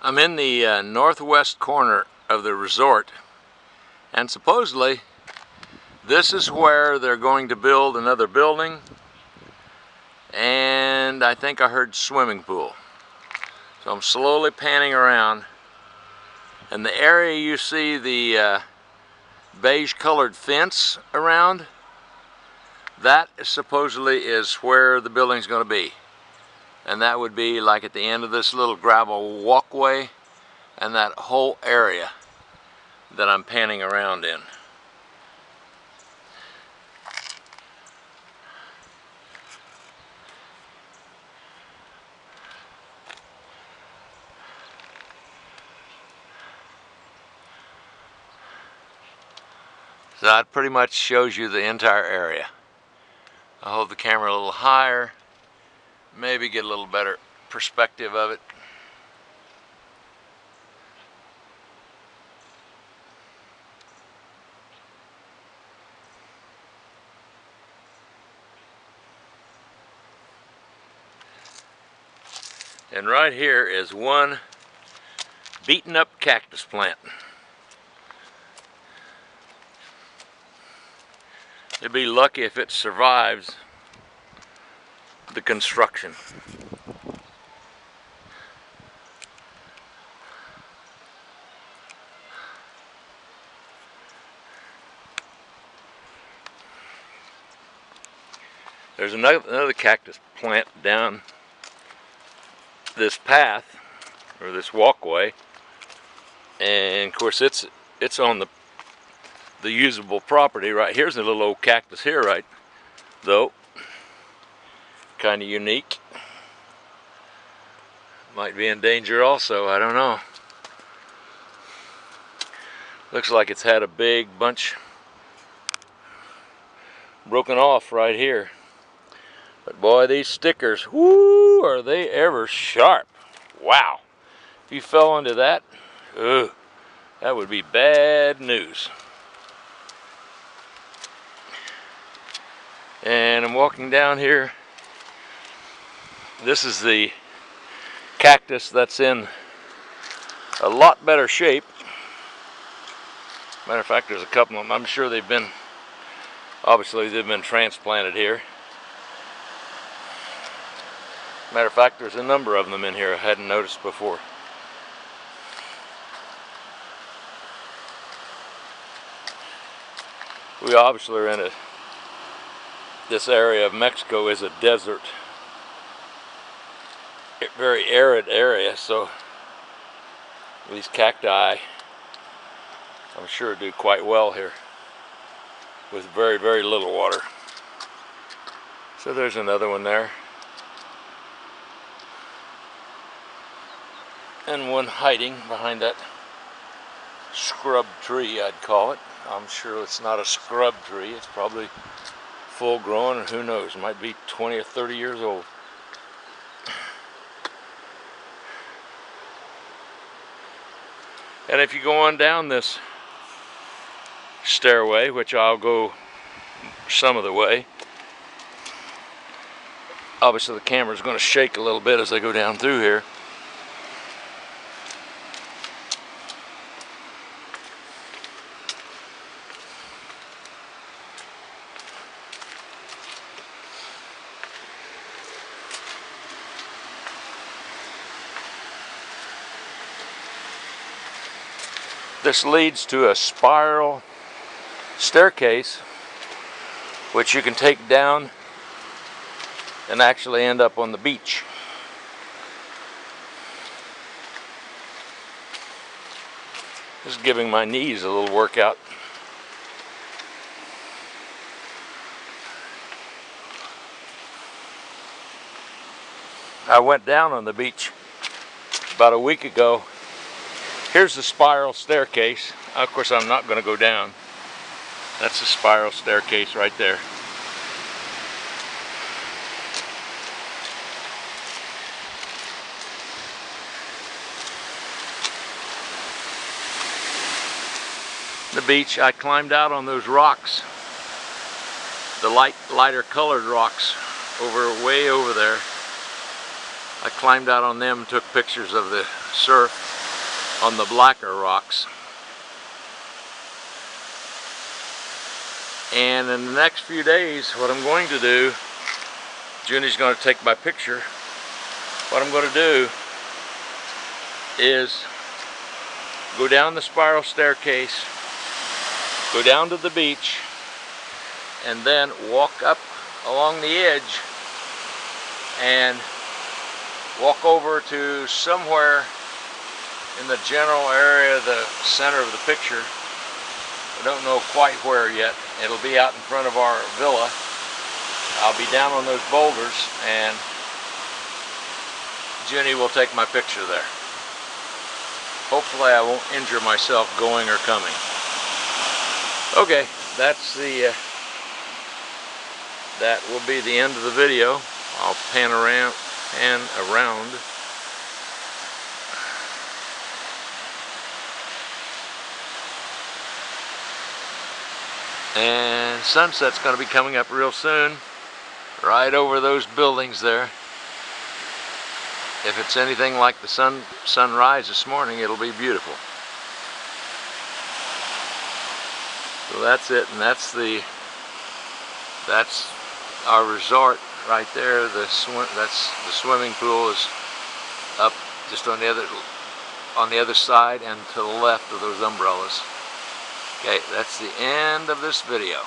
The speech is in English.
I'm in the northwest corner of the resort, and supposedly this is where they're going to build another building, and I think I heard swimming pool. So I'm slowly panning around, and the area you see the beige colored fence around, that supposedly is where the building's going to be. And that would be like at the end of this little gravel walkway and that whole area that I'm panning around in. So that pretty much shows you the entire area. I'll hold the camera a little higher, maybe get a little better perspective of it. And right here is one beaten up cactus plant. You'd be lucky if it survives the construction. There's another cactus plant down this path, or this walkway, and of course it's on the usable property. Right here's a little old cactus here, right, though kind of unique. Might be in danger also, I don't know. Looks like it's had a big bunch broken off right here. But boy, these stickers, whoo, are they ever sharp. Wow. If you fell into that, ugh, that would be bad news. And I'm walking down here. This is the cactus that's in a lot better shape. Matter of fact, there's a couple of them. I'm sure obviously they've been transplanted here. Matter of fact, there's a number of them in here I hadn't noticed before. We obviously are in this area of Mexico is a desert, very arid area, so these cacti, I'm sure, do quite well here with very, very little water. So there's another one there. And one hiding behind that scrub tree, I'd call it. I'm sure it's not a scrub tree. It's probably full grown, and who knows, it might be 20 or 30 years old. And if you go on down this stairway, which I'll go some of the way, obviously the camera's going to shake a little bit as I go down through here. This leads to a spiral staircase, which you can take down and actually end up on the beach. Just giving my knees a little workout. I went down on the beach about a week ago. Here's the spiral staircase. Of course, I'm not going to go down. That's the spiral staircase right there. The beach, I climbed out on those rocks, the lighter colored rocks way over there. I climbed out on them and took pictures of the surf on the blacker rocks. And in the next few days, what I'm going to do, Junie's going to take my picture. What I'm going to do is go down the spiral staircase, go down to the beach, and then walk up along the edge and walk over to somewhere in the general area, the center of the picture. I don't know quite where yet. It'll be out in front of our villa. I'll be down on those boulders and Junie will take my picture there. Hopefully I won't injure myself going or coming. Okay, that will be the end of the video. I'll pan around. And sunset's going to be coming up real soon, right over those buildings there. If it's anything like the sunrise this morning, it'll be beautiful. So that's it, and that's our resort right there. That's the swimming pool is up just on the other side and to the left of those umbrellas. Okay, that's the end of this video.